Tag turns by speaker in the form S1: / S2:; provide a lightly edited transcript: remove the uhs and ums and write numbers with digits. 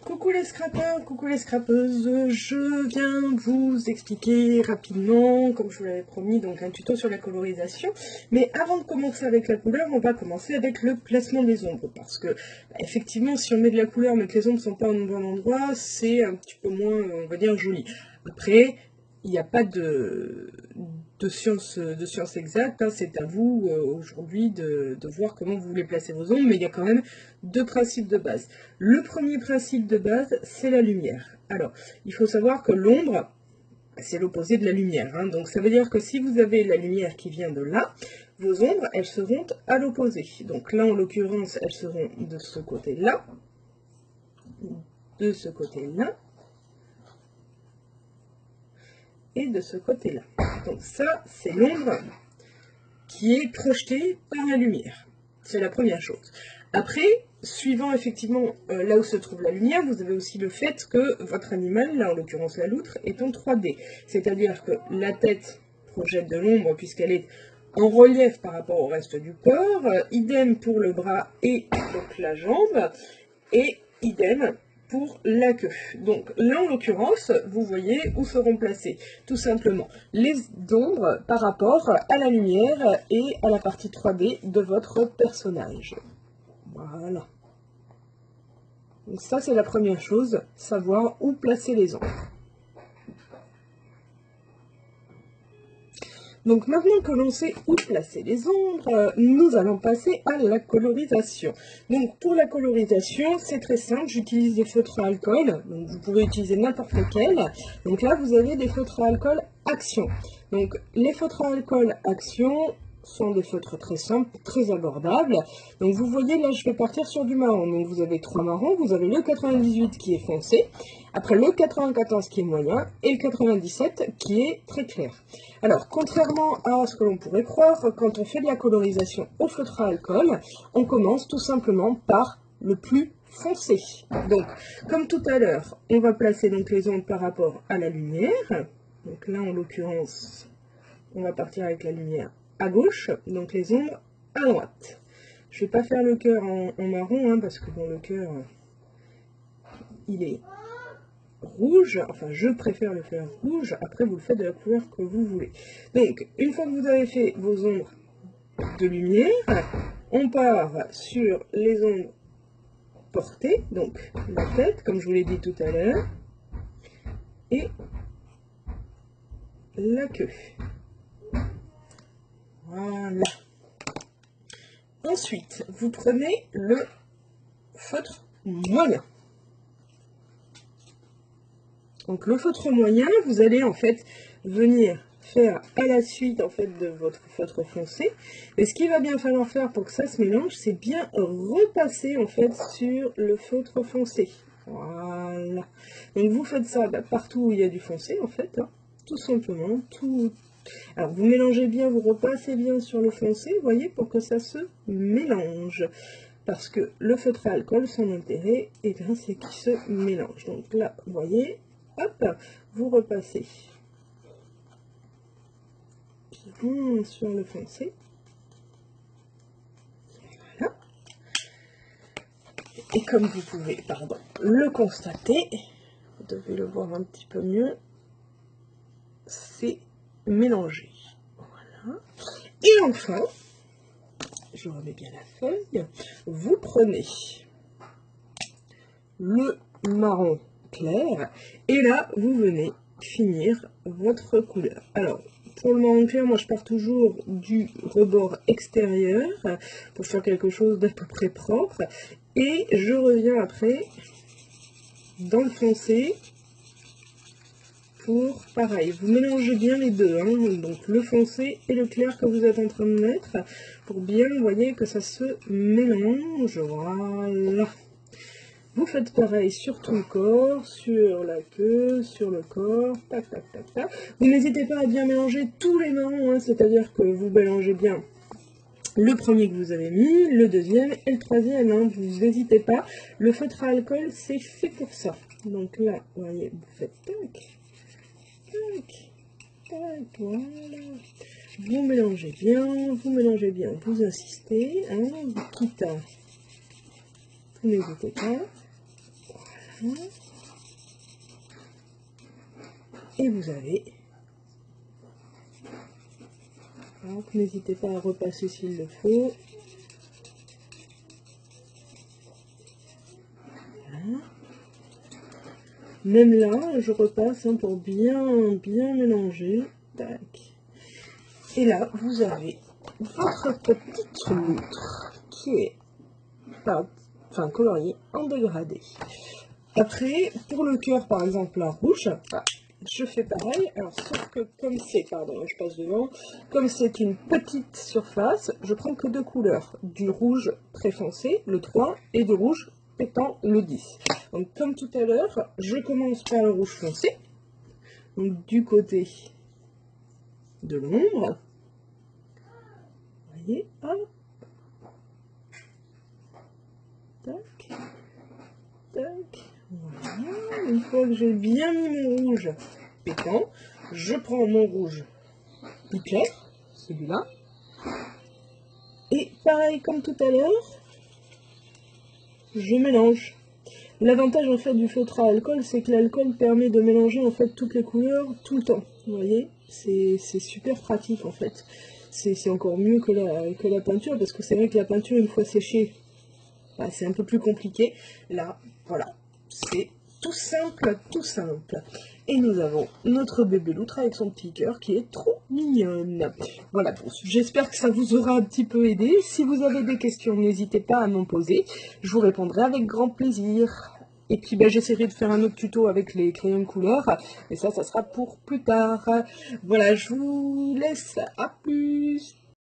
S1: Coucou les scrappeurs, coucou les scrappeuses, je viens vous expliquer rapidement, comme je vous l'avais promis, donc un tuto sur la colorisation. Mais avant de commencer avec la couleur, on va commencer avec le placement des ombres. Parce que, effectivement, si on met de la couleur mais que les ombres ne sont pas au bon endroit, c'est un petit peu moins, on va dire, joli. Après, il n'y a pas de science exacte, hein. C'est à vous aujourd'hui de voir comment vous voulez placer vos ombres, mais il y a quand même deux principes de base. Le premier principe de base, c'est la lumière. Alors, il faut savoir que l'ombre, c'est l'opposé de la lumière, hein. Donc ça veut dire que si vous avez la lumière qui vient de là, vos ombres, elles seront à l'opposé. Donc là, en l'occurrence, elles seront de ce côté-là, de ce côté-là, et de ce côté-là. Donc ça, c'est l'ombre qui est projetée par la lumière. C'est la première chose. Après, suivant effectivement là où se trouve la lumière, vous avez aussi le fait que votre animal, là en l'occurrence la loutre, est en 3D. C'est-à-dire que la tête projette de l'ombre puisqu'elle est en relief par rapport au reste du corps, idem pour le bras et donc la jambe, et idem pour la queue. Donc là en l'occurrence, vous voyez où seront placées tout simplement les ombres par rapport à la lumière et à la partie 3D de votre personnage. Voilà. Donc ça c'est la première chose, savoir où placer les ombres. Donc maintenant que l'on sait où placer les ombres, nous allons passer à la colorisation. Donc pour la colorisation, c'est très simple, j'utilise des feutres à alcool, donc vous pouvez utiliser n'importe lequel. Donc là vous avez des feutres à alcool Action. Donc les feutres à alcool Action sont des feutres très simples, très abordables. Donc vous voyez là je vais partir sur du marron. Donc vous avez 3 marrons, vous avez le 98 qui est foncé, après le 94 qui est moyen et le 97 qui est très clair. Alors contrairement à ce que l'on pourrait croire, quand on fait de la colorisation au feutre à alcool, on commence tout simplement par le plus foncé. Donc comme tout à l'heure, on va placer donc les ombres par rapport à la lumière. Donc là en l'occurrence, on va partir avec la lumière à gauche, donc les ombres à droite. Je ne vais pas faire le cœur en marron, hein, parce que bon, le cœur, il est rouge, enfin je préfère le faire rouge, après vous le faites de la couleur que vous voulez. Donc, une fois que vous avez fait vos ombres de lumière, on part sur les ombres portées, donc la tête, comme je vous l'ai dit tout à l'heure, et la queue. Voilà. Ensuite, vous prenez le feutre moyen. Donc le feutre moyen, vous allez en fait venir faire à la suite en fait de votre feutre foncé. Et ce qu'il va bien falloir faire pour que ça se mélange, c'est bien repasser en fait sur le feutre foncé. Voilà. Donc vous faites ça partout où il y a du foncé en fait, hein, tout simplement. Alors vous mélangez bien, vous repassez bien sur le foncé, vous voyez, pour que ça se mélange. Parce que le feutre à alcool, son intérêt, c'est qu'il se mélange. Donc là, vous voyez, hop, vous repassez bien sur le foncé. Voilà. Et comme vous pouvez, le constater, vous devez le voir un petit peu mieux, c'est mélangé. Voilà. Et enfin, je remets bien la feuille, vous prenez le marron clair et là vous venez finir votre couleur. Alors pour le marron clair, moi je pars toujours du rebord extérieur pour faire quelque chose d'à peu près propre et je reviens après dans le foncé pour pareil, vous mélangez bien les deux, hein, donc le foncé et le clair que vous êtes en train de mettre pour bien, vous voyez, que ça se mélange. Voilà. Vous faites pareil sur tout le corps, sur la queue, sur le corps, tac, tac, tac, tac. Vous n'hésitez pas à bien mélanger tous les marrons, hein, c'est-à-dire que vous mélangez bien le premier que vous avez mis, le deuxième et le troisième, hein, vous n'hésitez pas. Le feutre à alcool, c'est fait pour ça. Donc là, vous voyez, vous faites tac, tac, tac, voilà. Vous mélangez bien, vous insistez, hein, quitte à... Vous n'hésitez pas. Voilà. Et vous avez... Donc n'hésitez pas à repasser s'il le faut. Voilà. Même là, je repasse hein, pour bien mélanger. Tac. Et là, vous avez votre petite loutre qui est coloriée en dégradé. Après, pour le cœur, par exemple, la rouge, je fais pareil. Alors, sauf que comme c'est, pardon, je passe devant, comme c'est une petite surface, je prends que deux couleurs. Du rouge très foncé, le 3, et du rouge pétant, le 10. Donc, comme tout à l'heure, je commence par le rouge foncé. Donc, du côté de l'ombre. Vous voyez, hop. Tac. Tac. Voilà. Une fois que j'ai bien mis mon rouge pétant, je prends mon rouge plus clair, celui-là. Et pareil comme tout à l'heure, je mélange. L'avantage en fait du feutre à alcool, c'est que l'alcool permet de mélanger en fait toutes les couleurs tout le temps. Vous voyez, c'est super pratique en fait. C'est encore mieux que la peinture, parce que c'est vrai que la peinture, une fois séchée, bah, c'est un peu plus compliqué. Là, voilà, c'est tout simple, tout simple. Et nous avons notre bébé loutre avec son petit cœur qui est trop mignonne. Voilà, j'espère que ça vous aura un petit peu aidé. Si vous avez des questions, n'hésitez pas à m'en poser. Je vous répondrai avec grand plaisir. Et puis ben, j'essaierai de faire un autre tuto avec les crayons de couleur. Et ça sera pour plus tard. Voilà, je vous laisse. À plus.